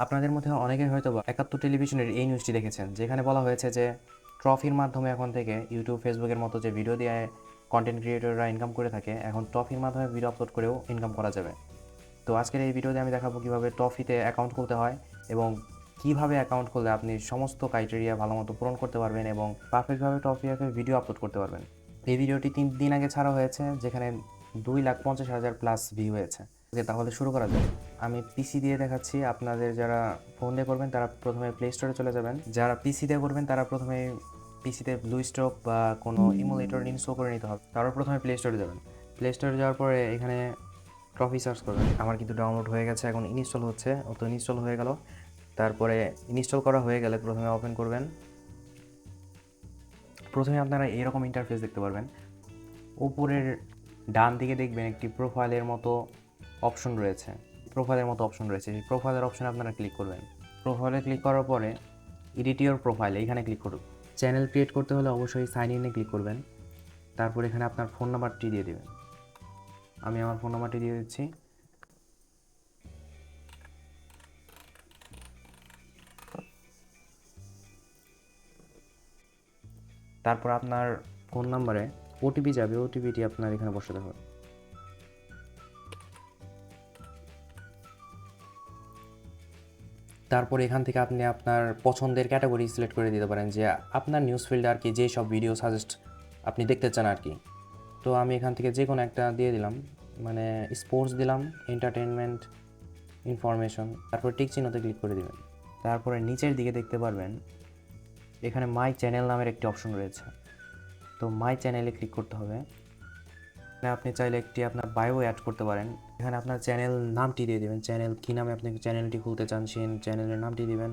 আপনাদের মধ্যে অনেকেই হয়তোবা ৭১ টেলিভিশনের এই নিউজটি দেখেছেন, যেখানে বলা হয়েছে যে ট্রফির মাধ্যমে এখন থেকে ইউটিউব, ফেসবুকের মতো যে ভিডিও দিয়ে কন্টেন্ট ক্রিয়েটররা ইনকাম করে থাকে, এখন ট্রফির মাধ্যমে ভিডিও আপলোড করেও ইনকাম করা যাবে। তো আজকের এই ভিডিওতে আমি দেখাবো কীভাবে ট্রফিতে অ্যাকাউন্ট খুলতে হয় এবং কীভাবে অ্যাকাউন্ট খুললে আপনি সমস্ত ক্রাইটেরিয়া ভালো মতো পূরণ করতে পারবেন এবং পারফেক্টভাবে ট্রফিতে ভিডিও আপলোড করতে পারবেন। এই ভিডিওটি 3 দিন আগে ছাড়া হয়েছে, যেখানে 2,50,000 প্লাস ভিউ হয়েছে। ওকে, তাহলে শুরু করা যাক। আমি পিসি দিয়ে দেখাচ্ছি। আপনাদের যারা ফোন দিয়ে করবেন তারা প্রথমে প্লে স্টোরে চলে যাবেন। যারা পিসি দিয়ে করবেন তারা প্রথমে পিসিতে ব্লু স্ট্রোক বা কোনো ইমুলেটর ইনস্টল করে নিতে হবে। তারপর প্রথমে প্লে স্টোরে যাবেন। প্লে স্টোরে যাওয়ার পরে এখানে ট্রফি সার্চ করবেন। আমার কিন্তু ডাউনলোড হয়ে গেছে, এখন ইনস্টল হচ্ছে। তো ইনস্টল হয়ে গেল। তারপরে ইনস্টল করা হয়ে গেলে প্রথমে ওপেন করবেন। প্রথমে আপনারা এরকম ইন্টারফেস দেখতে পারবেন। উপরের ডান দিকে দেখবেন একটি প্রোফাইলের মতো অপশন রয়েছে। সেই প্রোফাইলের অপশনে আপনারা ক্লিক করবেন। প্রোফাইলে ক্লিক করার পরে এডিট ইওর প্রোফাইল এখানে ক্লিক করুন। চ্যানেল ক্রিয়েট করতে হলে অবশ্যই সাইন ইনে ক্লিক করবেন। তারপর এখানে আপনার ফোন নাম্বারটি দিয়ে দেবেন। আমি আমার ফোন নাম্বারটি দিয়ে দিচ্ছি। তারপর আপনার ফোন নাম্বারে ওটিপি যাবে, ওটিপিটি আপনার এখানে বসাতে হবে। তারপর এখান থেকে আপনি আপনার পছন্দের ক্যাটাগরি সিলেক্ট করে দিতে পারেন, যে আপনার নিউজ ফিল্ডে আর কি যে সব ভিডিও সাজেস্ট আপনি দেখতে চান আর কি। তো আমি এখান থেকে যে কোনো একটা দিয়ে দিলাম, মানে স্পোর্টস দিলাম, এন্টারটেনমেন্ট, ইনফরমেশন। তারপর টিক চিহ্নতে ক্লিক করে দেবেন। তারপরে নিচের দিকে দেখতে পারবেন এখানে মাই চ্যানেল নামের একটি অপশন রয়েছে। তো মাই চ্যানেলে ক্লিক করতে হবে। আপনি চাইলে একটি আপনার বায়ো অ্যাড করতে পারেন। এখানে আপনার চ্যানেল নামটি দিয়ে দেবেন। চ্যানেল কী নামে আপনি চ্যানেলটি খুলতে চান সেই চ্যানেলের নামটি দিবেন।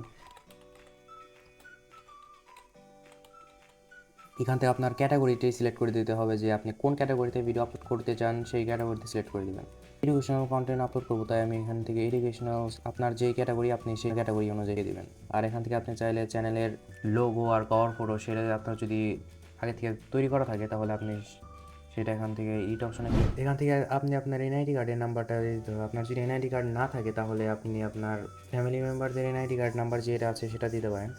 এখান থেকে আপনার ক্যাটাগরিটি সিলেক্ট করে দিতে হবে, যে আপনি কোন ক্যাটাগরিতে ভিডিও আপলোড করতে চান সেই ক্যাটাগরিতে সিলেক্ট করে দেবেন। এডুকেশনাল কন্টেন্ট আপলোড করবো, তাই আমি এখান থেকে এডুকেশনাল, আপনার যে ক্যাটাগরি আপনি সেই ক্যাটাগরি অনুযায়ী দিবেন। আর এখান থেকে আপনি চাইলে চ্যানেলের লোগো আর কভার ফটো সেটা আপনার যদি আগে থেকে তৈরি করা থাকে তাহলে আপনি সেটা এখান থেকে ইট অপশনে, এখান থেকে আপনি আপনার এনআইডি কার্ডের নাম্বারটা দিতে হবে। আপনার যদি এনআইডি কার্ড না থাকে তাহলে আপনি আপনার ফ্যামিলি মেম্বারদের এনআইডি কার্ড নাম্বার যেটা আছে সেটা দিতে পারেন।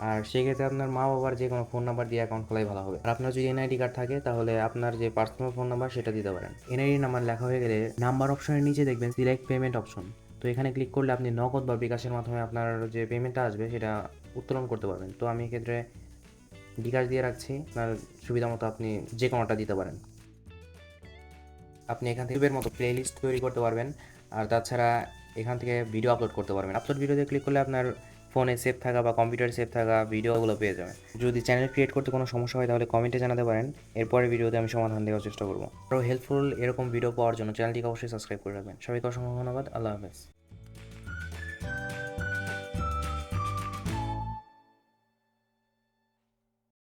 আর সেক্ষেত্রে আপনার মা বাবার যে কোনো ফোন নাম্বার দিয়ে অ্যাকাউন্ট খোলাই ভালো হবে। আর আপনার যদি এনআইডি কার্ড থাকে তাহলে আপনার যে পার্সোনাল ফোন নাম্বার সেটা দিতে পারেন। এনআইডি নাম্বার লেখা হয়ে গেলে নাম্বার অপশনের নিচে দেখবেন সিলেক্ট পেমেন্ট অপশন। তো এখানে ক্লিক করলে আপনি নগদ বা বিকাশের মাধ্যমে আপনার যে পেমেন্টটা আসবে সেটা উত্তোলন করতে পারবেন। তো আমি এক্ষেত্রে বিকাশ দিয়ে রাখছি। আপনার সুবিধা মতো আপনি যে কোনোটা দিতে পারেন। আপনি এখান থেকে ইউটিউবের মতো প্লেলিস্ট তৈরি করতে পারবেন। আর তাছাড়া এখান থেকে ভিডিও আপলোড করতে পারবেন। আপলোড ভিডিওতে ক্লিক করলে আপনার ফোনে সেভ থাকা বা কম্পিউটারে সেভ থাকা ভিডিওগুলো পেয়ে যাবেন। যদি চ্যানেল ক্রিয়েট করতে কোনো সমস্যা হয় তাহলে কমেন্টে জানাতে পারেন। এরপরের ভিডিওতে আমি সমাধান দেওয়ার চেষ্টা করবো। আরও হেল্পফুল এরকম ভিডিও পাওয়ার জন্য চ্যানেলটিকে অবশ্যই সাবস্ক্রাইব করে রাখবেন। সবাইকে অসংখ্য ধন্যবাদ। আল্লাহ হাফেজ।